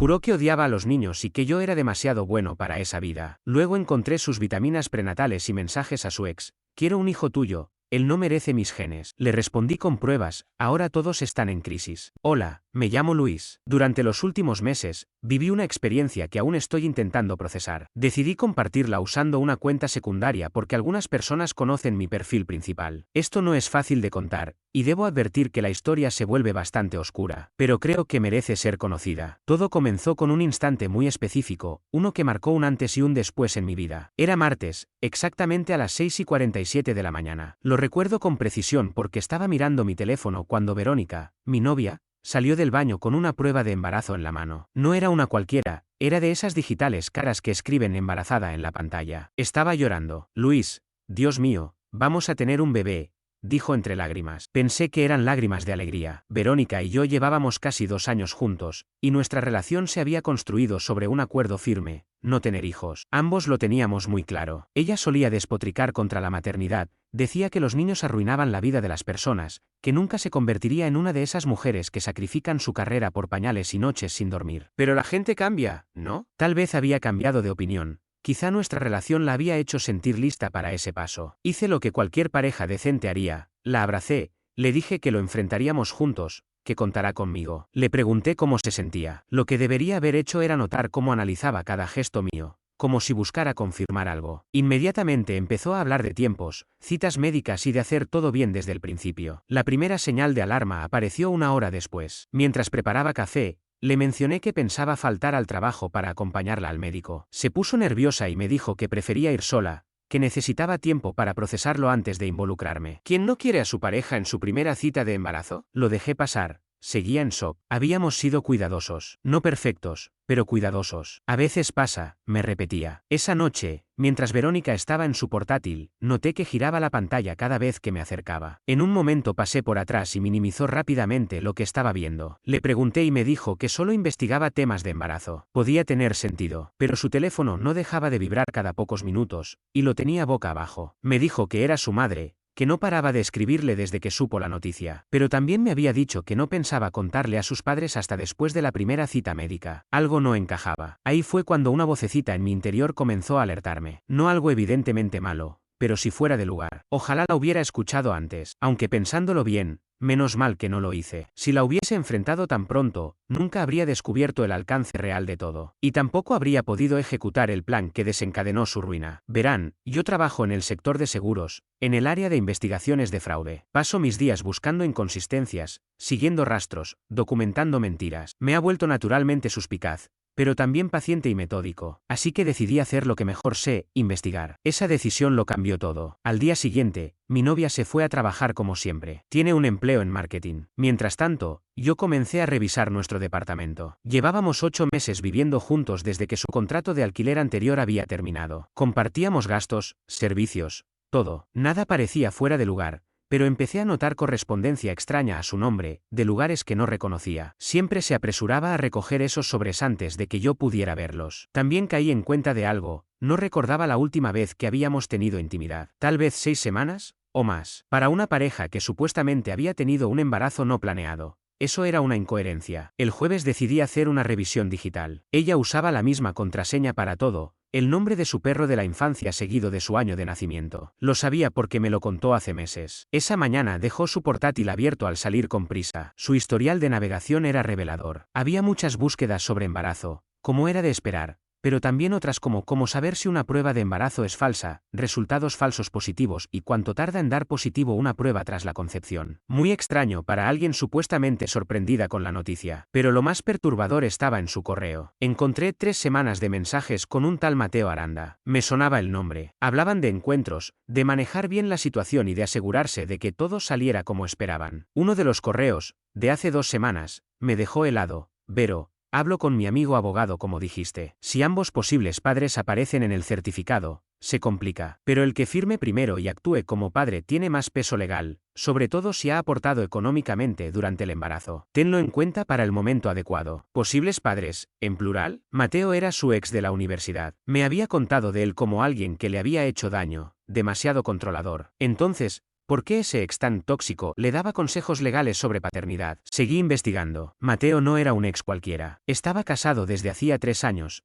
Juró que odiaba a los niños y que yo era demasiado bueno para esa vida. Luego encontré sus vitaminas prenatales y mensajes a su ex. Quiero un hijo tuyo. Él no merece mis genes. Le respondí con pruebas, ahora todos están en crisis. Hola, me llamo Luis. Durante los últimos meses, viví una experiencia que aún estoy intentando procesar. Decidí compartirla usando una cuenta secundaria porque algunas personas conocen mi perfil principal. Esto no es fácil de contar, y debo advertir que la historia se vuelve bastante oscura, pero creo que merece ser conocida. Todo comenzó con un instante muy específico, uno que marcó un antes y un después en mi vida. Era martes, exactamente a las 6:47 de la mañana. Lo recuerdo con precisión porque estaba mirando mi teléfono cuando Verónica, mi novia, salió del baño con una prueba de embarazo en la mano. No era una cualquiera, era de esas digitales caras que escriben embarazada en la pantalla. Estaba llorando. Luis, Dios mío, vamos a tener un bebé, dijo entre lágrimas. Pensé que eran lágrimas de alegría. Verónica y yo llevábamos casi 2 años juntos, y nuestra relación se había construido sobre un acuerdo firme: no tener hijos. Ambos lo teníamos muy claro. Ella solía despotricar contra la maternidad, decía que los niños arruinaban la vida de las personas, que nunca se convertiría en una de esas mujeres que sacrifican su carrera por pañales y noches sin dormir. Pero la gente cambia, ¿no? Tal vez había cambiado de opinión. Quizá nuestra relación la había hecho sentir lista para ese paso. Hice lo que cualquier pareja decente haría, la abracé, le dije que lo enfrentaríamos juntos, que contará conmigo. Le pregunté cómo se sentía. Lo que debería haber hecho era notar cómo analizaba cada gesto mío, como si buscara confirmar algo. Inmediatamente empezó a hablar de tiempos, citas médicas y de hacer todo bien desde el principio. La primera señal de alarma apareció 1 hora después. Mientras preparaba café, le mencioné que pensaba faltar al trabajo para acompañarla al médico. Se puso nerviosa y me dijo que prefería ir sola, que necesitaba tiempo para procesarlo antes de involucrarme. ¿Quién no quiere a su pareja en su primera cita de embarazo? Lo dejé pasar. Seguía en shock. Habíamos sido cuidadosos. No perfectos, pero cuidadosos. A veces pasa, me repetía. Esa noche, mientras Verónica estaba en su portátil, noté que giraba la pantalla cada vez que me acercaba. En un momento pasé por atrás y minimizó rápidamente lo que estaba viendo. Le pregunté y me dijo que solo investigaba temas de embarazo. Podía tener sentido, pero su teléfono no dejaba de vibrar cada pocos minutos, y lo tenía boca abajo. Me dijo que era su madre, que no paraba de escribirle desde que supo la noticia. Pero también me había dicho que no pensaba contarle a sus padres hasta después de la primera cita médica. Algo no encajaba. Ahí fue cuando una vocecita en mi interior comenzó a alertarme. No algo evidentemente malo, pero si fuera de lugar. Ojalá la hubiera escuchado antes. Aunque pensándolo bien, menos mal que no lo hice. Si la hubiese enfrentado tan pronto, nunca habría descubierto el alcance real de todo. Y tampoco habría podido ejecutar el plan que desencadenó su ruina. Verán, yo trabajo en el sector de seguros, en el área de investigaciones de fraude. Paso mis días buscando inconsistencias, siguiendo rastros, documentando mentiras. Me ha vuelto naturalmente suspicaz, pero también paciente y metódico. Así que decidí hacer lo que mejor sé: investigar. Esa decisión lo cambió todo. Al día siguiente, mi novia se fue a trabajar como siempre. Tiene un empleo en marketing. Mientras tanto, yo comencé a revisar nuestro departamento. Llevábamos 8 meses viviendo juntos desde que su contrato de alquiler anterior había terminado. Compartíamos gastos, servicios, todo. Nada parecía fuera de lugar, pero empecé a notar correspondencia extraña a su nombre, de lugares que no reconocía. Siempre se apresuraba a recoger esos sobres antes de que yo pudiera verlos. También caí en cuenta de algo: no recordaba la última vez que habíamos tenido intimidad. Tal vez 6 semanas, o más. Para una pareja que supuestamente había tenido un embarazo no planeado, eso era una incoherencia. El jueves decidí hacer una revisión digital. Ella usaba la misma contraseña para todo: el nombre de su perro de la infancia seguido de su año de nacimiento. Lo sabía porque me lo contó hace meses. Esa mañana dejó su portátil abierto al salir con prisa. Su historial de navegación era revelador. Había muchas búsquedas sobre embarazo, como era de esperar, pero también otras como saber si una prueba de embarazo es falsa, resultados falsos positivos y cuánto tarda en dar positivo una prueba tras la concepción. Muy extraño para alguien supuestamente sorprendida con la noticia. Pero lo más perturbador estaba en su correo. Encontré 3 semanas de mensajes con un tal Mateo Aranda. Me sonaba el nombre. Hablaban de encuentros, de manejar bien la situación y de asegurarse de que todo saliera como esperaban. Uno de los correos, de hace 2 semanas, me dejó helado. Vero, hablo con mi amigo abogado como dijiste. Si ambos posibles padres aparecen en el certificado, se complica. Pero el que firme primero y actúe como padre tiene más peso legal, sobre todo si ha aportado económicamente durante el embarazo. Tenlo en cuenta para el momento adecuado. ¿Posibles padres, en plural? Mateo era su ex de la universidad. Me había contado de él como alguien que le había hecho daño, demasiado controlador. Entonces, ¿Por qué ese ex tan tóxico le daba consejos legales sobre paternidad? Seguí investigando. Mateo no era un ex cualquiera. Estaba casado desde hacía 3 años,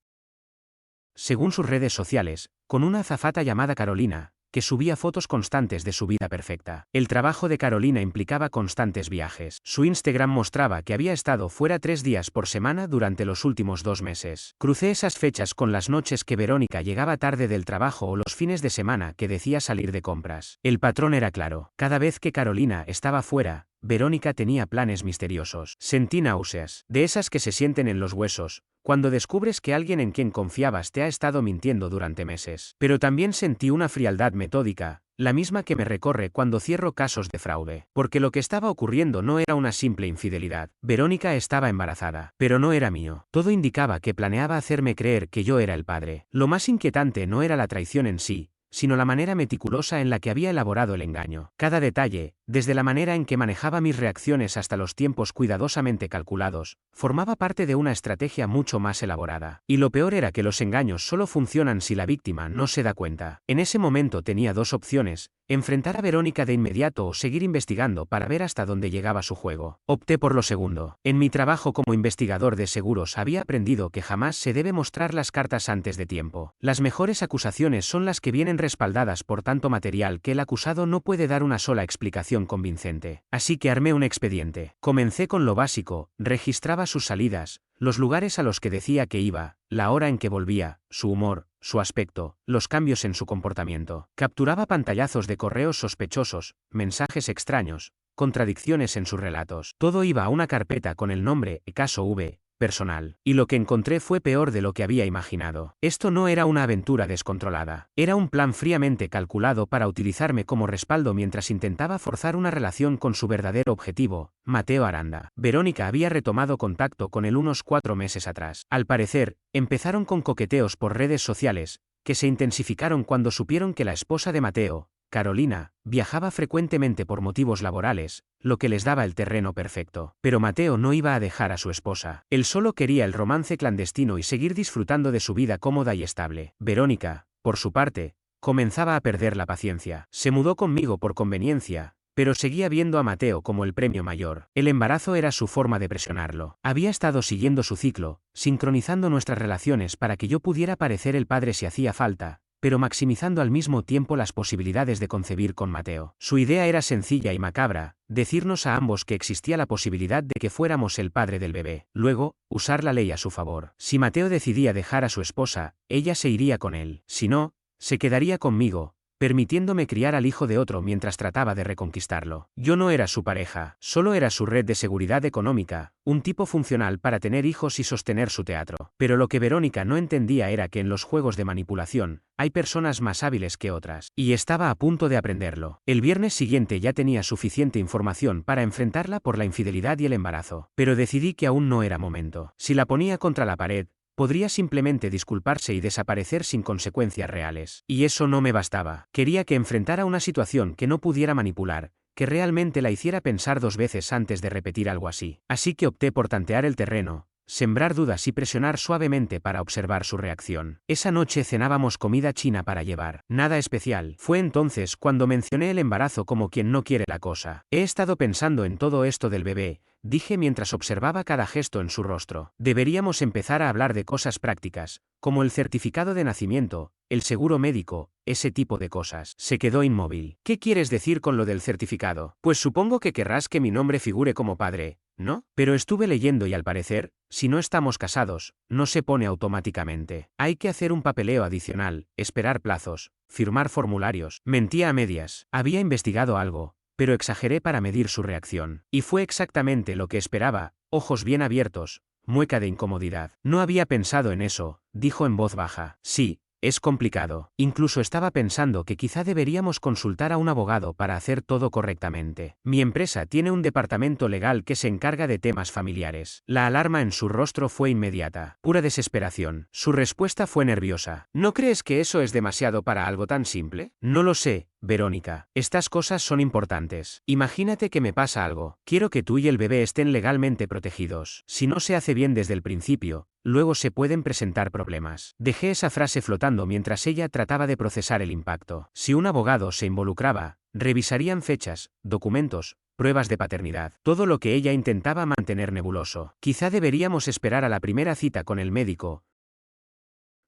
según sus redes sociales, con una azafata llamada Carolina, que subía fotos constantes de su vida perfecta. El trabajo de Carolina implicaba constantes viajes. Su Instagram mostraba que había estado fuera 3 días por semana durante los últimos 2 meses. Crucé esas fechas con las noches que Verónica llegaba tarde del trabajo o los fines de semana que decía salir de compras. El patrón era claro. Cada vez que Carolina estaba fuera, Verónica tenía planes misteriosos. Sentí náuseas, de esas que se sienten en los huesos, cuando descubres que alguien en quien confiabas te ha estado mintiendo durante meses. Pero también sentí una frialdad metódica, la misma que me recorre cuando cierro casos de fraude. Porque lo que estaba ocurriendo no era una simple infidelidad. Verónica estaba embarazada, pero no era mío. Todo indicaba que planeaba hacerme creer que yo era el padre. Lo más inquietante no era la traición en sí, sino la manera meticulosa en la que había elaborado el engaño. Cada detalle, desde la manera en que manejaba mis reacciones hasta los tiempos cuidadosamente calculados, formaba parte de una estrategia mucho más elaborada. Y lo peor era que los engaños solo funcionan si la víctima no se da cuenta. En ese momento tenía 2 opciones: enfrentar a Verónica de inmediato o seguir investigando para ver hasta dónde llegaba su juego. Opté por lo segundo. En mi trabajo como investigador de seguros había aprendido que jamás se debe mostrar las cartas antes de tiempo. Las mejores acusaciones son las que vienen respaldadas por tanto material que el acusado no puede dar una sola explicación convincente. Así que armé un expediente. Comencé con lo básico: registraba sus salidas, los lugares a los que decía que iba, la hora en que volvía, su humor, su aspecto, los cambios en su comportamiento. Capturaba pantallazos de correos sospechosos, mensajes extraños, contradicciones en sus relatos. Todo iba a una carpeta con el nombre Caso V, personal. Y lo que encontré fue peor de lo que había imaginado. Esto no era una aventura descontrolada. Era un plan fríamente calculado para utilizarme como respaldo mientras intentaba forzar una relación con su verdadero objetivo, Mateo Aranda. Verónica había retomado contacto con él unos 4 meses atrás. Al parecer, empezaron con coqueteos por redes sociales, que se intensificaron cuando supieron que la esposa de Mateo, Carolina, viajaba frecuentemente por motivos laborales, lo que les daba el terreno perfecto. Pero Mateo no iba a dejar a su esposa. Él solo quería el romance clandestino y seguir disfrutando de su vida cómoda y estable. Verónica, por su parte, comenzaba a perder la paciencia. Se mudó conmigo por conveniencia, pero seguía viendo a Mateo como el premio mayor. El embarazo era su forma de presionarlo. Había estado siguiendo su ciclo, sincronizando nuestras relaciones para que yo pudiera parecer el padre si hacía falta, pero maximizando al mismo tiempo las posibilidades de concebir con Mateo. Su idea era sencilla y macabra: decirnos a ambos que existía la posibilidad de que fuéramos el padre del bebé. Luego, usar la ley a su favor. Si Mateo decidía dejar a su esposa, ella se iría con él. Si no, se quedaría conmigo, permitiéndome criar al hijo de otro mientras trataba de reconquistarlo. Yo no era su pareja, solo era su red de seguridad económica, un tipo funcional para tener hijos y sostener su teatro. Pero lo que Verónica no entendía era que en los juegos de manipulación, hay personas más hábiles que otras, y estaba a punto de aprenderlo. El viernes siguiente ya tenía suficiente información para enfrentarla por la infidelidad y el embarazo, pero decidí que aún no era momento. Si la ponía contra la pared, podría simplemente disculparse y desaparecer sin consecuencias reales. Y eso no me bastaba. Quería que enfrentara una situación que no pudiera manipular, que realmente la hiciera pensar 2 veces antes de repetir algo así. Así que opté por tantear el terreno, sembrar dudas y presionar suavemente para observar su reacción. Esa noche cenábamos comida china para llevar. Nada especial. Fue entonces cuando mencioné el embarazo como quien no quiere la cosa. He estado pensando en todo esto del bebé, dije mientras observaba cada gesto en su rostro. Deberíamos empezar a hablar de cosas prácticas, como el certificado de nacimiento, el seguro médico, ese tipo de cosas. Se quedó inmóvil. ¿Qué quieres decir con lo del certificado? Pues supongo que querrás que mi nombre figure como padre, ¿no? Pero estuve leyendo y al parecer, si no estamos casados, no se pone automáticamente. Hay que hacer un papeleo adicional, esperar plazos, firmar formularios. Mentía a medias. Había investigado algo, pero exageré para medir su reacción. Y fue exactamente lo que esperaba: ojos bien abiertos, mueca de incomodidad. No había pensado en eso, dijo en voz baja. Sí, es complicado. Incluso estaba pensando que quizá deberíamos consultar a un abogado para hacer todo correctamente. Mi empresa tiene un departamento legal que se encarga de temas familiares. La alarma en su rostro fue inmediata. Pura desesperación. Su respuesta fue nerviosa. ¿No crees que eso es demasiado para algo tan simple? No lo sé, Verónica. Estas cosas son importantes. Imagínate que me pasa algo. Quiero que tú y el bebé estén legalmente protegidos. Si no se hace bien desde el principio, luego se pueden presentar problemas. Dejé esa frase flotando mientras ella trataba de procesar el impacto. Si un abogado se involucraba, revisarían fechas, documentos, pruebas de paternidad. Todo lo que ella intentaba mantener nebuloso. Quizá deberíamos esperar a la primera cita con el médico,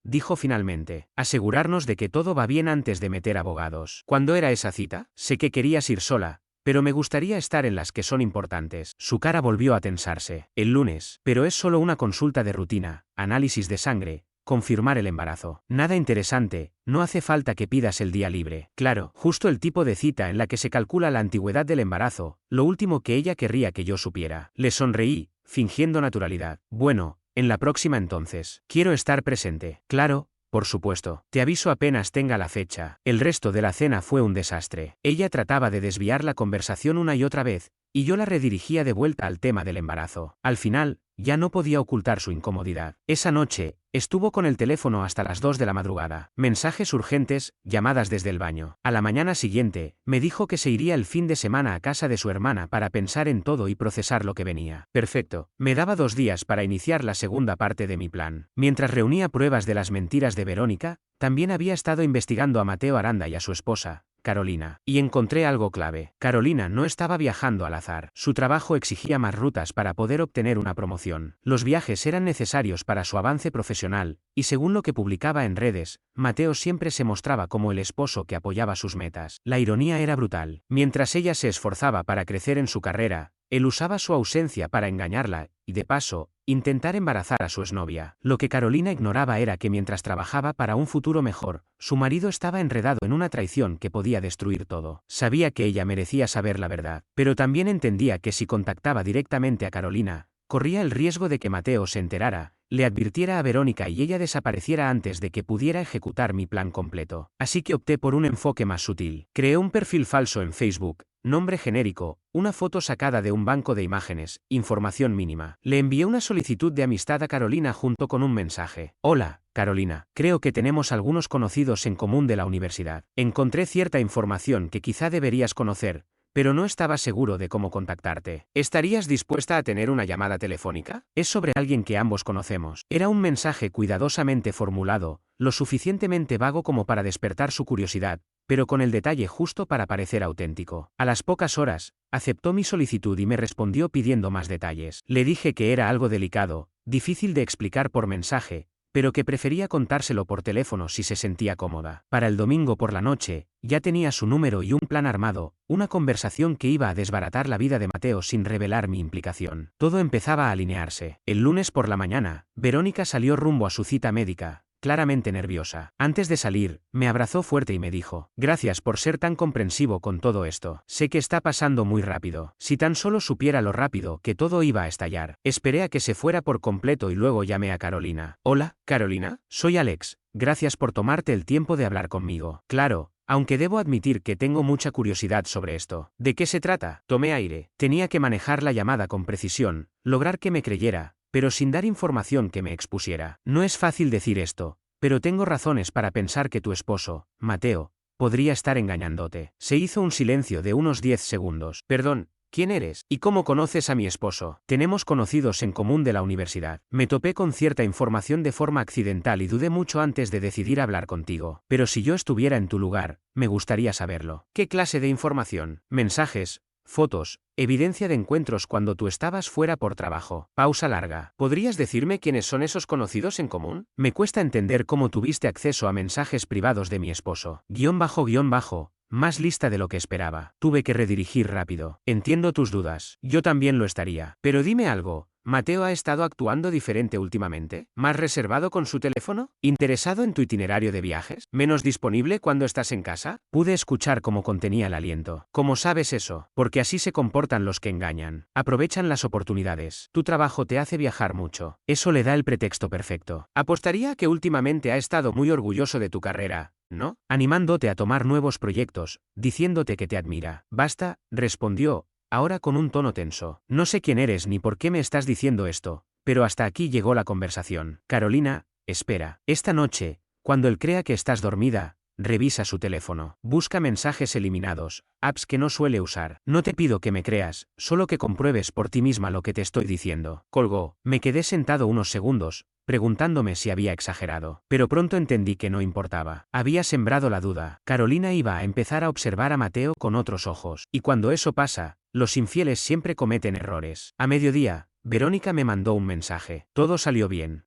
dijo finalmente. Asegurarnos de que todo va bien antes de meter abogados. ¿Cuándo era esa cita? Sé que querías ir sola, pero me gustaría estar en las que son importantes. Su cara volvió a tensarse. El lunes. Pero es solo una consulta de rutina, análisis de sangre, confirmar el embarazo. Nada interesante, no hace falta que pidas el día libre. Claro, justo el tipo de cita en la que se calcula la antigüedad del embarazo, lo último que ella querría que yo supiera. Le sonreí, fingiendo naturalidad. Bueno, en la próxima entonces. Quiero estar presente. Claro, por supuesto. Te aviso apenas tenga la fecha. El resto de la cena fue un desastre. Ella trataba de desviar la conversación una y otra vez, y yo la redirigía de vuelta al tema del embarazo. Al final, ya no podía ocultar su incomodidad. Esa noche, estuvo con el teléfono hasta las 2 de la madrugada. Mensajes urgentes, llamadas desde el baño. A la mañana siguiente, me dijo que se iría el fin de semana a casa de su hermana para pensar en todo y procesar lo que venía. Perfecto. Me daba 2 días para iniciar la segunda parte de mi plan. Mientras reunía pruebas de las mentiras de Verónica, también había estado investigando a Mateo Aranda y a su esposa, Carolina. Y encontré algo clave. Carolina no estaba viajando al azar. Su trabajo exigía más rutas para poder obtener una promoción. Los viajes eran necesarios para su avance profesional, y según lo que publicaba en redes, Mateo siempre se mostraba como el esposo que apoyaba sus metas. La ironía era brutal. Mientras ella se esforzaba para crecer en su carrera, él usaba su ausencia para engañarla, y de paso, intentar embarazar a su exnovia. Lo que Carolina ignoraba era que mientras trabajaba para un futuro mejor, su marido estaba enredado en una traición que podía destruir todo. Sabía que ella merecía saber la verdad, pero también entendía que si contactaba directamente a Carolina, corría el riesgo de que Mateo se enterara, le advirtiera a Verónica y ella desapareciera antes de que pudiera ejecutar mi plan completo. Así que opté por un enfoque más sutil. Creé un perfil falso en Facebook, nombre genérico, una foto sacada de un banco de imágenes, información mínima. Le envié una solicitud de amistad a Carolina junto con un mensaje. Hola, Carolina, creo que tenemos algunos conocidos en común de la universidad. Encontré cierta información que quizá deberías conocer, pero no estaba seguro de cómo contactarte. ¿Estarías dispuesta a tener una llamada telefónica? Es sobre alguien que ambos conocemos. Era un mensaje cuidadosamente formulado, lo suficientemente vago como para despertar su curiosidad, pero con el detalle justo para parecer auténtico. A las pocas horas, aceptó mi solicitud y me respondió pidiendo más detalles. Le dije que era algo delicado, difícil de explicar por mensaje, pero que prefería contárselo por teléfono si se sentía cómoda. Para el domingo por la noche, ya tenía su número y un plan armado, una conversación que iba a desbaratar la vida de Mateo sin revelar mi implicación. Todo empezaba a alinearse. El lunes por la mañana, Verónica salió rumbo a su cita médica, claramente nerviosa. Antes de salir, me abrazó fuerte y me dijo: gracias por ser tan comprensivo con todo esto. Sé que está pasando muy rápido. Si tan solo supiera lo rápido que todo iba a estallar. Esperé a que se fuera por completo y luego llamé a Carolina. Hola, Carolina, soy Alex. Gracias por tomarte el tiempo de hablar conmigo. Claro, aunque debo admitir que tengo mucha curiosidad sobre esto. ¿De qué se trata? Tomé aire. Tenía que manejar la llamada con precisión, lograr que me creyera, pero sin dar información que me expusiera. No es fácil decir esto, pero tengo razones para pensar que tu esposo, Mateo, podría estar engañándote. Se hizo un silencio de unos 10 segundos. Perdón, ¿quién eres? ¿Y cómo conoces a mi esposo? Tenemos conocidos en común de la universidad. Me topé con cierta información de forma accidental y dudé mucho antes de decidir hablar contigo. Pero si yo estuviera en tu lugar, me gustaría saberlo. ¿Qué clase de información? Mensajes, fotos, evidencia de encuentros cuando tú estabas fuera por trabajo. Pausa larga. ¿Podrías decirme quiénes son esos conocidos en común? Me cuesta entender cómo tuviste acceso a mensajes privados de mi esposo. Guión bajo. Más lista de lo que esperaba. Tuve que redirigir rápido. Entiendo tus dudas. Yo también lo estaría. Pero dime algo. ¿Mateo ha estado actuando diferente últimamente? ¿Más reservado con su teléfono? ¿Interesado en tu itinerario de viajes? ¿Menos disponible cuando estás en casa? Pude escuchar cómo contenía el aliento. ¿Cómo sabes eso? Porque así se comportan los que engañan. Aprovechan las oportunidades. Tu trabajo te hace viajar mucho. Eso le da el pretexto perfecto. Apostaría que últimamente ha estado muy orgulloso de tu carrera, ¿no? Animándote a tomar nuevos proyectos, diciéndote que te admira. Basta, respondió, ahora con un tono tenso. No sé quién eres ni por qué me estás diciendo esto, pero hasta aquí llegó la conversación. Carolina, espera. Esta noche, cuando él crea que estás dormida, revisa su teléfono. Busca mensajes eliminados, apps que no suele usar. No te pido que me creas, solo que compruebes por ti misma lo que te estoy diciendo. Colgó. Me quedé sentado unos segundos, preguntándome si había exagerado. Pero pronto entendí que no importaba. Había sembrado la duda. Carolina iba a empezar a observar a Mateo con otros ojos. Y cuando eso pasa, los infieles siempre cometen errores. A mediodía, Verónica me mandó un mensaje. Todo salió bien.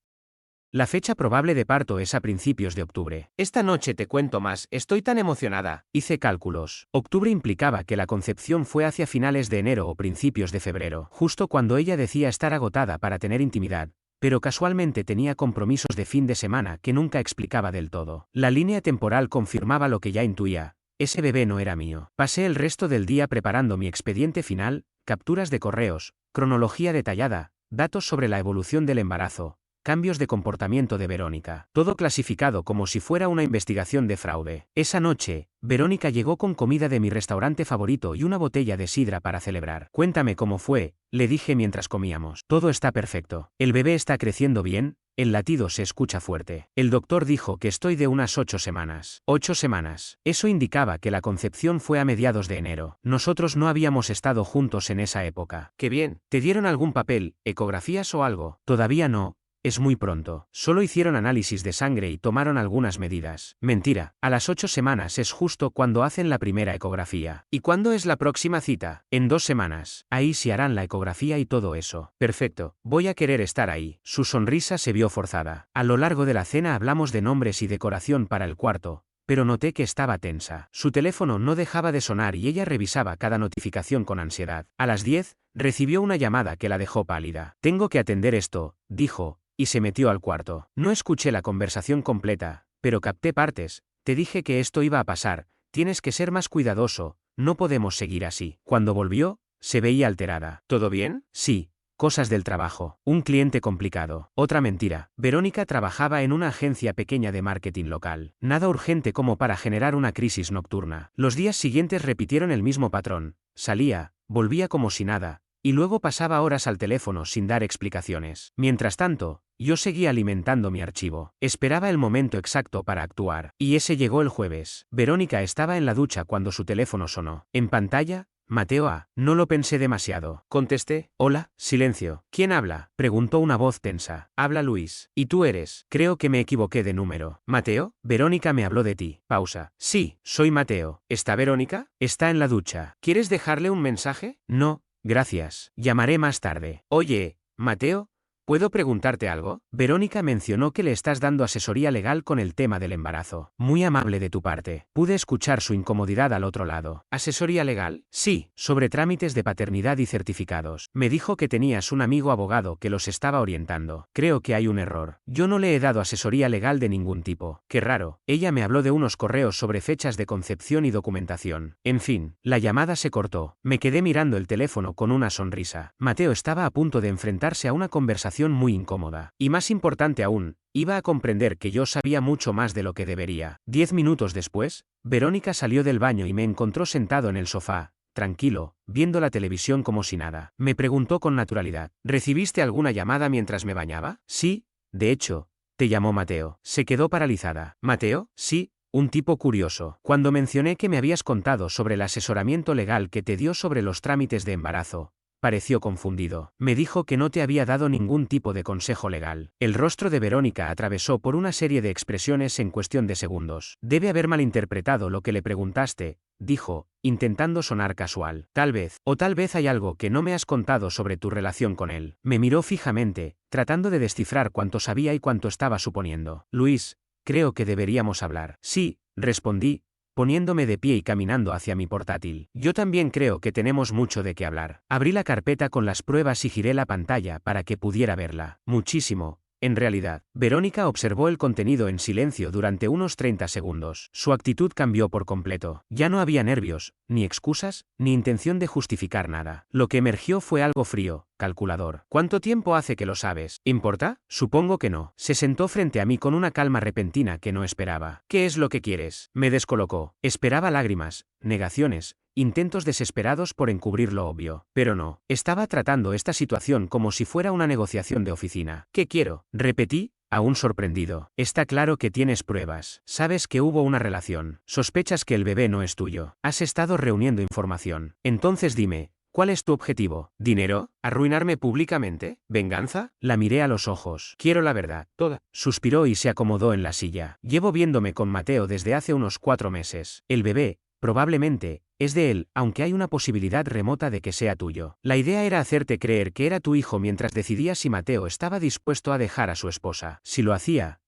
La fecha probable de parto es a principios de octubre. Esta noche te cuento más, estoy tan emocionada. Hice cálculos. Octubre implicaba que la concepción fue hacia finales de enero o principios de febrero, justo cuando ella decía estar agotada para tener intimidad, pero casualmente tenía compromisos de fin de semana que nunca explicaba del todo. La línea temporal confirmaba lo que ya intuía. Ese bebé no era mío. Pasé el resto del día preparando mi expediente final, capturas de correos, cronología detallada, datos sobre la evolución del embarazo, cambios de comportamiento de Verónica. Todo clasificado como si fuera una investigación de fraude. Esa noche, Verónica llegó con comida de mi restaurante favorito y una botella de sidra para celebrar. Cuéntame cómo fue, le dije mientras comíamos. Todo está perfecto. El bebé está creciendo bien, el latido se escucha fuerte. El doctor dijo que estoy de unas 8 semanas. 8 semanas. Eso indicaba que la concepción fue a mediados de enero. Nosotros no habíamos estado juntos en esa época. Qué bien. ¿Te dieron algún papel, ecografías o algo? Todavía no. Es muy pronto. Solo hicieron análisis de sangre y tomaron algunas medidas. Mentira. A las 8 semanas es justo cuando hacen la primera ecografía. ¿Y cuándo es la próxima cita? En 2 semanas. Ahí sí harán la ecografía y todo eso. Perfecto. Voy a querer estar ahí. Su sonrisa se vio forzada. A lo largo de la cena hablamos de nombres y decoración para el cuarto, pero noté que estaba tensa. Su teléfono no dejaba de sonar y ella revisaba cada notificación con ansiedad. A las 10, recibió una llamada que la dejó pálida. Tengo que atender esto, dijo, y se metió al cuarto. No escuché la conversación completa, pero capté partes. Te dije que esto iba a pasar, tienes que ser más cuidadoso, no podemos seguir así. Cuando volvió, se veía alterada. ¿Todo bien? Sí. Cosas del trabajo. Un cliente complicado. Otra mentira. Verónica trabajaba en una agencia pequeña de marketing local. Nada urgente como para generar una crisis nocturna. Los días siguientes repitieron el mismo patrón. Salía, volvía como si nada, y luego pasaba horas al teléfono sin dar explicaciones. Mientras tanto, yo seguía alimentando mi archivo. Esperaba el momento exacto para actuar. Y ese llegó el jueves. Verónica estaba en la ducha cuando su teléfono sonó. En pantalla, Mateo A. No lo pensé demasiado. Contesté. Hola, silencio. ¿Quién habla? Preguntó una voz tensa. Habla Luis. ¿Y tú eres? Creo que me equivoqué de número. ¿Mateo? Verónica me habló de ti. Pausa. Sí, soy Mateo. ¿Está Verónica? Está en la ducha. ¿Quieres dejarle un mensaje? No. Gracias. Llamaré más tarde. Oye, Mateo, ¿puedo preguntarte algo? Verónica mencionó que le estás dando asesoría legal con el tema del embarazo. Muy amable de tu parte. Pude escuchar su incomodidad al otro lado. ¿Asesoría legal? Sí, sobre trámites de paternidad y certificados. Me dijo que tenías un amigo abogado que los estaba orientando. Creo que hay un error. Yo no le he dado asesoría legal de ningún tipo. Qué raro. Ella me habló de unos correos sobre fechas de concepción y documentación. En fin, la llamada se cortó. Me quedé mirando el teléfono con una sonrisa. Mateo estaba a punto de enfrentarse a una conversación muy incómoda. Y más importante aún, iba a comprender que yo sabía mucho más de lo que debería. 10 minutos después, Verónica salió del baño y me encontró sentado en el sofá, tranquilo, viendo la televisión como si nada. Me preguntó con naturalidad. ¿Recibiste alguna llamada mientras me bañaba? Sí, de hecho, te llamó Mateo. Se quedó paralizada. ¿Mateo? Sí. Un tipo curioso. Cuando mencioné que me habías contado sobre el asesoramiento legal que te dio sobre los trámites de embarazo, pareció confundido. Me dijo que no te había dado ningún tipo de consejo legal. El rostro de Verónica atravesó por una serie de expresiones en cuestión de segundos. Debe haber malinterpretado lo que le preguntaste, dijo, intentando sonar casual. Tal vez hay algo que no me has contado sobre tu relación con él. Me miró fijamente, tratando de descifrar cuánto sabía y cuánto estaba suponiendo. Luis, creo que deberíamos hablar. Sí, respondí, poniéndome de pie y caminando hacia mi portátil. Yo también creo que tenemos mucho de qué hablar. Abrí la carpeta con las pruebas y giré la pantalla para que pudiera verla. Muchísimo. En realidad, Verónica observó el contenido en silencio durante unos 30 segundos. Su actitud cambió por completo. Ya no había nervios, ni excusas, ni intención de justificar nada. Lo que emergió fue algo frío, calculador. ¿Cuánto tiempo hace que lo sabes? ¿Importa? Supongo que no. Se sentó frente a mí con una calma repentina que no esperaba. ¿Qué es lo que quieres? Me descolocó. Esperaba lágrimas, negaciones, intentos desesperados por encubrir lo obvio. Pero no. Estaba tratando esta situación como si fuera una negociación de oficina. ¿Qué quiero? Repetí, aún sorprendido. Está claro que tienes pruebas. Sabes que hubo una relación. Sospechas que el bebé no es tuyo. Has estado reuniendo información. Entonces dime, ¿cuál es tu objetivo? ¿Dinero? ¿Arruinarme públicamente? ¿Venganza? La miré a los ojos. Quiero la verdad, toda. Suspiró y se acomodó en la silla. Llevo viéndome con Mateo desde hace unos 4 meses. El bebé, probablemente, es de él, aunque hay una posibilidad remota de que sea tuyo. La idea era hacerte creer que era tu hijo mientras decidías si Mateo estaba dispuesto a dejar a su esposa. Si lo hacía,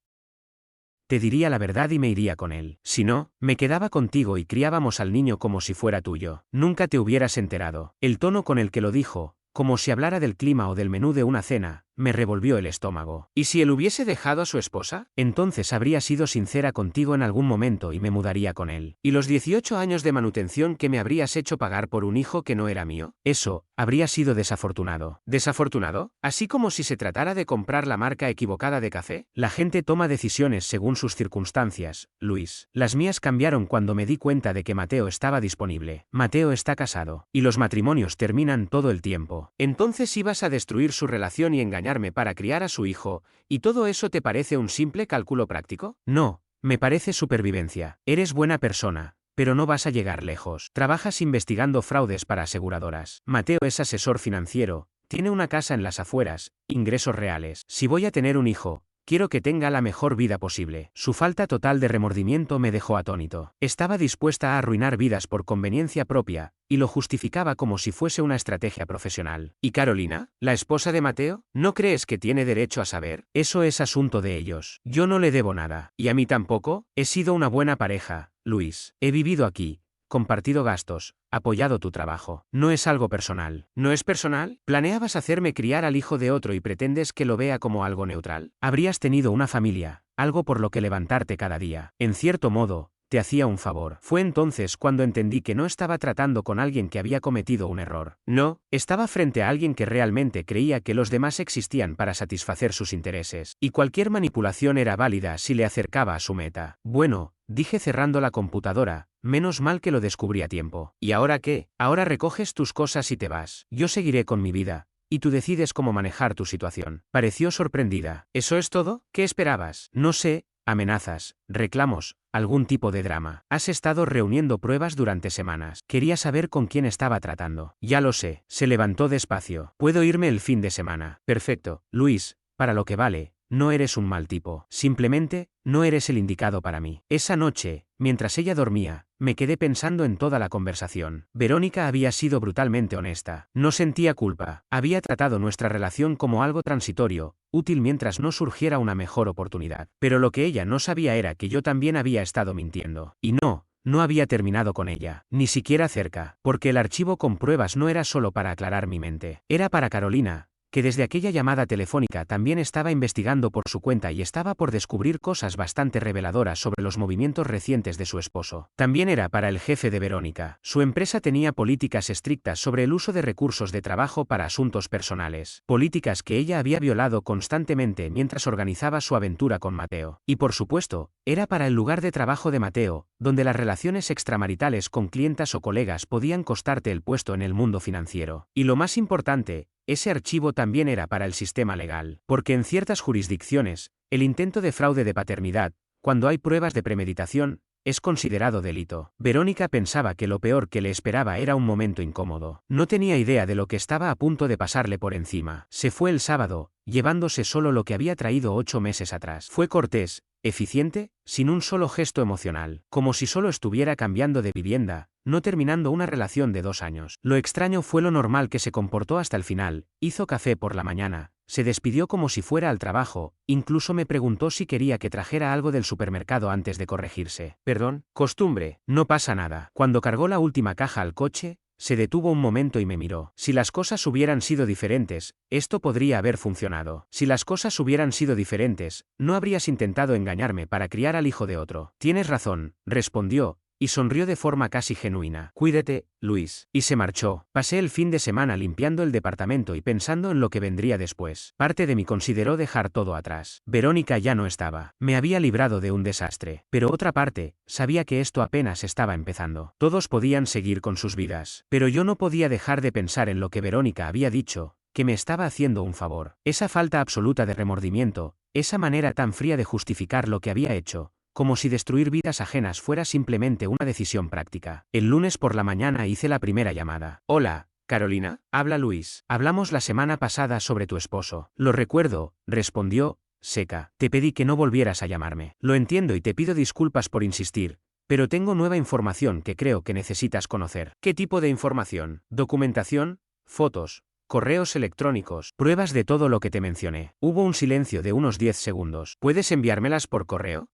te diría la verdad y me iría con él. Si no, me quedaba contigo y criábamos al niño como si fuera tuyo. Nunca te hubieras enterado. El tono con el que lo dijo, como si hablara del clima o del menú de una cena, me revolvió el estómago. ¿Y si él hubiese dejado a su esposa? Entonces habría sido sincera contigo en algún momento y me mudaría con él. ¿Y los 18 años de manutención que me habrías hecho pagar por un hijo que no era mío? Eso, habría sido desafortunado. ¿Desafortunado? Así como si se tratara de comprar la marca equivocada de café. La gente toma decisiones según sus circunstancias, Luis. Las mías cambiaron cuando me di cuenta de que Mateo estaba disponible. Mateo está casado. Y los matrimonios terminan todo el tiempo. Entonces ibas a destruir su relación y engañarme para criar a su hijo, ¿y todo eso te parece un simple cálculo práctico? No, me parece supervivencia. Eres buena persona, pero no vas a llegar lejos. Trabajas investigando fraudes para aseguradoras. Mateo es asesor financiero, tiene una casa en las afueras, ingresos reales. Si voy a tener un hijo, quiero que tenga la mejor vida posible. Su falta total de remordimiento me dejó atónito. Estaba dispuesta a arruinar vidas por conveniencia propia, y lo justificaba como si fuese una estrategia profesional. ¿Y Carolina, la esposa de Mateo? ¿No crees que tiene derecho a saber? Eso es asunto de ellos. Yo no le debo nada. ¿Y a mí tampoco? He sido una buena pareja, Luis. He vivido aquí, compartido gastos, apoyado tu trabajo. No es algo personal. ¿No es personal? ¿Planeabas hacerme criar al hijo de otro y pretendes que lo vea como algo neutral? Habrías tenido una familia, algo por lo que levantarte cada día. En cierto modo, te hacía un favor. Fue entonces cuando entendí que no estaba tratando con alguien que había cometido un error. No, estaba frente a alguien que realmente creía que los demás existían para satisfacer sus intereses. Y cualquier manipulación era válida si le acercaba a su meta. Bueno, dije cerrando la computadora, menos mal que lo descubrí a tiempo. ¿Y ahora qué? Ahora recoges tus cosas y te vas. Yo seguiré con mi vida. Y tú decides cómo manejar tu situación. Pareció sorprendida. ¿Eso es todo? ¿Qué esperabas? No sé. Amenazas, reclamos, algún tipo de drama. Has estado reuniendo pruebas durante semanas. Quería saber con quién estaba tratando. Ya lo sé. Se levantó despacio. Puedo irme el fin de semana. Perfecto, Luis, para lo que vale. No eres un mal tipo. Simplemente, no eres el indicado para mí. Esa noche, mientras ella dormía, me quedé pensando en toda la conversación. Verónica había sido brutalmente honesta. No sentía culpa. Había tratado nuestra relación como algo transitorio, útil mientras no surgiera una mejor oportunidad. Pero lo que ella no sabía era que yo también había estado mintiendo. Y no había terminado con ella, ni siquiera cerca, porque el archivo con pruebas no era solo para aclarar mi mente. Era para Carolina, que desde aquella llamada telefónica también estaba investigando por su cuenta y estaba por descubrir cosas bastante reveladoras sobre los movimientos recientes de su esposo. También era para el jefe de Verónica. Su empresa tenía políticas estrictas sobre el uso de recursos de trabajo para asuntos personales, políticas que ella había violado constantemente mientras organizaba su aventura con Mateo. Y por supuesto, era para el lugar de trabajo de Mateo, donde las relaciones extramaritales con clientas o colegas podían costarte el puesto en el mundo financiero. Y lo más importante, ese archivo también era para el sistema legal, porque en ciertas jurisdicciones, el intento de fraude de paternidad, cuando hay pruebas de premeditación, es considerado delito. Verónica pensaba que lo peor que le esperaba era un momento incómodo. No tenía idea de lo que estaba a punto de pasarle por encima. Se fue el sábado, llevándose solo lo que había traído 8 meses atrás. Fue cortés, eficiente, sin un solo gesto emocional, como si solo estuviera cambiando de vivienda, no terminando una relación de 2 años. Lo extraño fue lo normal que se comportó hasta el final. Hizo café por la mañana, se despidió como si fuera al trabajo, incluso me preguntó si quería que trajera algo del supermercado antes de corregirse. Perdón, costumbre, no pasa nada. Cuando cargó la última caja al coche, se detuvo un momento y me miró. Si las cosas hubieran sido diferentes, esto podría haber funcionado. Si las cosas hubieran sido diferentes, no habrías intentado engañarme para criar al hijo de otro. Tienes razón, respondió, y sonrió de forma casi genuina. Cuídate, Luis. Y se marchó. Pasé el fin de semana limpiando el departamento y pensando en lo que vendría después. Parte de mí consideró dejar todo atrás. Verónica ya no estaba. Me había librado de un desastre. Pero otra parte, sabía que esto apenas estaba empezando. Todos podían seguir con sus vidas. Pero yo no podía dejar de pensar en lo que Verónica había dicho, que me estaba haciendo un favor. Esa falta absoluta de remordimiento, esa manera tan fría de justificar lo que había hecho, como si destruir vidas ajenas fuera simplemente una decisión práctica. El lunes por la mañana hice la primera llamada. Hola, Carolina, habla Luis. Hablamos la semana pasada sobre tu esposo. Lo recuerdo, respondió, seca. Te pedí que no volvieras a llamarme. Lo entiendo y te pido disculpas por insistir, pero tengo nueva información que creo que necesitas conocer. ¿Qué tipo de información? ¿Documentación? ¿Fotos? ¿Correos electrónicos? Pruebas de todo lo que te mencioné. Hubo un silencio de unos 10 segundos. ¿Puedes enviármelas por correo?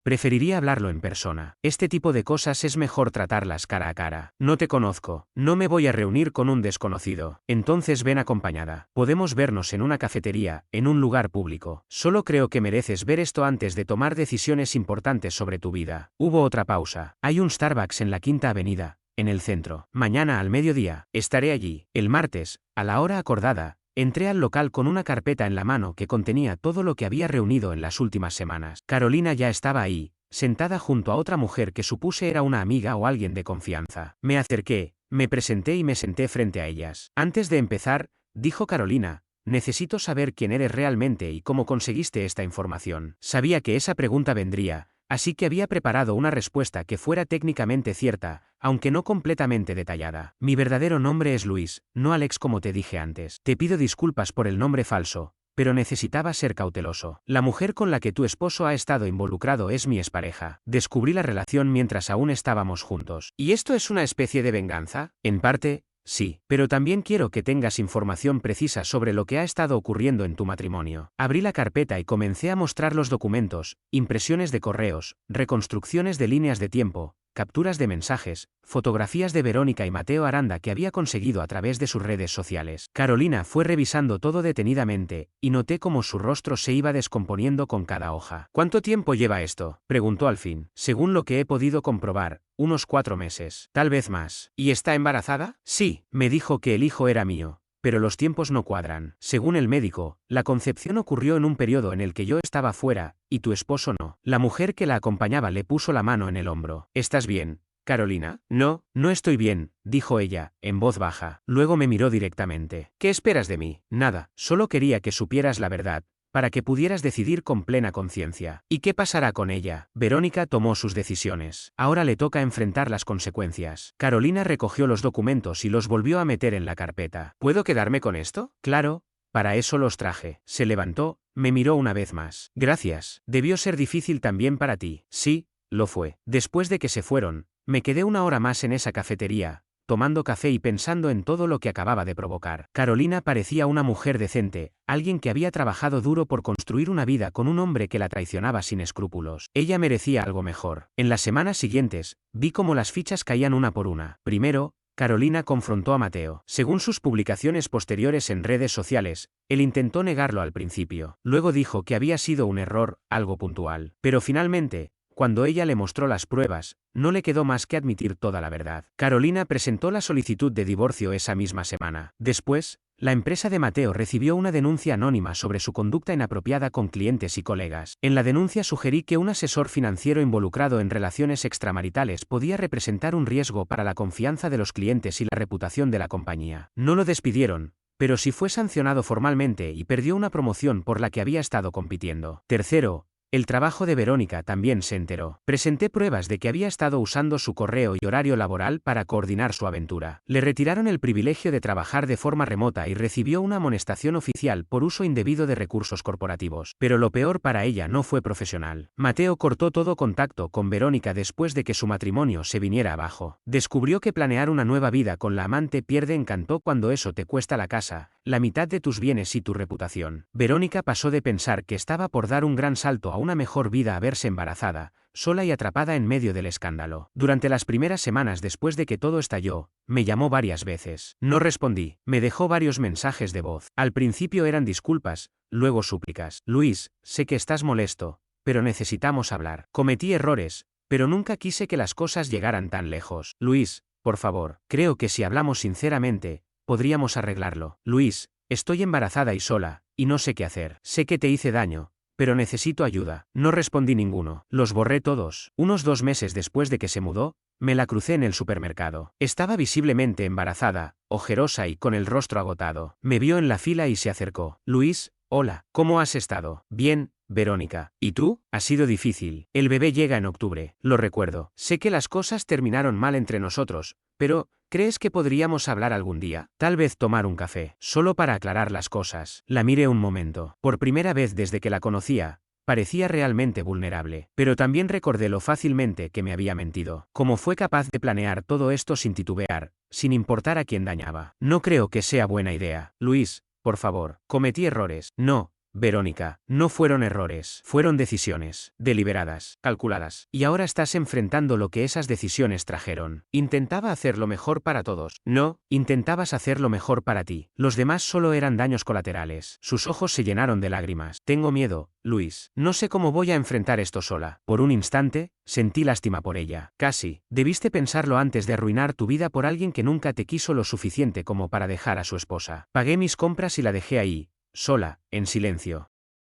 Preferiría hablarlo en persona. Este tipo de cosas es mejor tratarlas cara a cara. No te conozco. No me voy a reunir con un desconocido. Entonces ven acompañada. Podemos vernos en una cafetería, en un lugar público. Solo creo que mereces ver esto antes de tomar decisiones importantes sobre tu vida. Hubo otra pausa. Hay un Starbucks en la Quinta Avenida, en el centro. Mañana al mediodía. Estaré allí. El martes, a la hora acordada. Entré al local con una carpeta en la mano que contenía todo lo que había reunido en las últimas semanas. Carolina ya estaba ahí, sentada junto a otra mujer que supuse era una amiga o alguien de confianza. Me acerqué, me presenté y me senté frente a ellas. Antes de empezar, dijo Carolina, necesito saber quién eres realmente y cómo conseguiste esta información. Sabía que esa pregunta vendría, así que había preparado una respuesta que fuera técnicamente cierta, aunque no completamente detallada. Mi verdadero nombre es Luis, no Alex como te dije antes. Te pido disculpas por el nombre falso, pero necesitaba ser cauteloso. La mujer con la que tu esposo ha estado involucrado es mi expareja. Descubrí la relación mientras aún estábamos juntos. ¿Y esto es una especie de venganza? En parte, sí, pero también quiero que tengas información precisa sobre lo que ha estado ocurriendo en tu matrimonio. Abrí la carpeta y comencé a mostrar los documentos, impresiones de correos, reconstrucciones de líneas de tiempo, capturas de mensajes, fotografías de Verónica y Mateo Aranda que había conseguido a través de sus redes sociales. Carolina fue revisando todo detenidamente, y noté cómo su rostro se iba descomponiendo con cada hoja. ¿Cuánto tiempo lleva esto?, preguntó al fin. Según lo que he podido comprobar, unos 4 meses, tal vez más. ¿Y está embarazada? Sí, me dijo que el hijo era mío. Pero los tiempos no cuadran. Según el médico, la concepción ocurrió en un periodo en el que yo estaba fuera, y tu esposo no. La mujer que la acompañaba le puso la mano en el hombro. ¿Estás bien, Carolina? No, no estoy bien, dijo ella, en voz baja. Luego me miró directamente. ¿Qué esperas de mí? Nada, solo quería que supieras la verdad, para que pudieras decidir con plena conciencia. ¿Y qué pasará con ella? Verónica tomó sus decisiones. Ahora le toca enfrentar las consecuencias. Carolina recogió los documentos y los volvió a meter en la carpeta. ¿Puedo quedarme con esto? Claro, para eso los traje. Se levantó, me miró una vez más. Gracias. Debió ser difícil también para ti. Sí, lo fue. Después de que se fueron, me quedé una hora más en esa cafetería, tomando café y pensando en todo lo que acababa de provocar. Carolina parecía una mujer decente, alguien que había trabajado duro por construir una vida con un hombre que la traicionaba sin escrúpulos. Ella merecía algo mejor. En las semanas siguientes, vi cómo las fichas caían una por una. Primero, Carolina confrontó a Mateo. Según sus publicaciones posteriores en redes sociales, él intentó negarlo al principio. Luego dijo que había sido un error, algo puntual. Pero finalmente, cuando ella le mostró las pruebas, no le quedó más que admitir toda la verdad. Carolina presentó la solicitud de divorcio esa misma semana. Después, la empresa de Mateo recibió una denuncia anónima sobre su conducta inapropiada con clientes y colegas. En la denuncia sugerí que un asesor financiero involucrado en relaciones extramaritales podía representar un riesgo para la confianza de los clientes y la reputación de la compañía. No lo despidieron, pero sí fue sancionado formalmente y perdió una promoción por la que había estado compitiendo. Tercero, el trabajo de Verónica también se enteró. Presenté pruebas de que había estado usando su correo y horario laboral para coordinar su aventura. Le retiraron el privilegio de trabajar de forma remota y recibió una amonestación oficial por uso indebido de recursos corporativos. Pero lo peor para ella no fue profesional. Mateo cortó todo contacto con Verónica después de que su matrimonio se viniera abajo. Descubrió que planear una nueva vida con la amante pierde encanto cuando eso te cuesta la casa, la mitad de tus bienes y tu reputación. Verónica pasó de pensar que estaba por dar un gran salto a una mejor vida a verse embarazada, sola y atrapada en medio del escándalo. Durante las primeras semanas después de que todo estalló, me llamó varias veces. No respondí. Me dejó varios mensajes de voz. Al principio eran disculpas, luego súplicas. Luis, sé que estás molesto, pero necesitamos hablar. Cometí errores, pero nunca quise que las cosas llegaran tan lejos. Luis, por favor, creo que si hablamos sinceramente, podríamos arreglarlo. Luis, estoy embarazada y sola, y no sé qué hacer. Sé que te hice daño, pero necesito ayuda. No respondí ninguno. Los borré todos. Unos 2 meses después de que se mudó, Me la crucé en el supermercado. Estaba visiblemente embarazada, ojerosa y con el rostro agotado. Me vio en la fila y se acercó. Luis, hola, ¿cómo has estado? Bien, Verónica. ¿Y tú? Ha sido difícil. El bebé llega en octubre, lo recuerdo. Sé que las cosas terminaron mal entre nosotros, pero ¿crees que podríamos hablar algún día? Tal vez tomar un café, solo para aclarar las cosas. La miré un momento. Por primera vez desde que la conocía, parecía realmente vulnerable, pero también recordé lo fácilmente que me había mentido. Cómo fue capaz de planear todo esto sin titubear, sin importar a quién dañaba. No creo que sea buena idea. Luis, por favor, cometí errores. No, Verónica, no fueron errores, fueron decisiones, deliberadas, calculadas. Y ahora estás enfrentando lo que esas decisiones trajeron. Intentaba hacer lo mejor para todos. No, intentabas hacer lo mejor para ti. Los demás solo eran daños colaterales. Sus ojos se llenaron de lágrimas. Tengo miedo, Luis. No sé cómo voy a enfrentar esto sola. Por un instante, sentí lástima por ella. Casi, debiste pensarlo antes de arruinar tu vida por alguien que nunca te quiso lo suficiente como para dejar a su esposa. Pagué mis compras y la dejé ahí, sola, en silencio.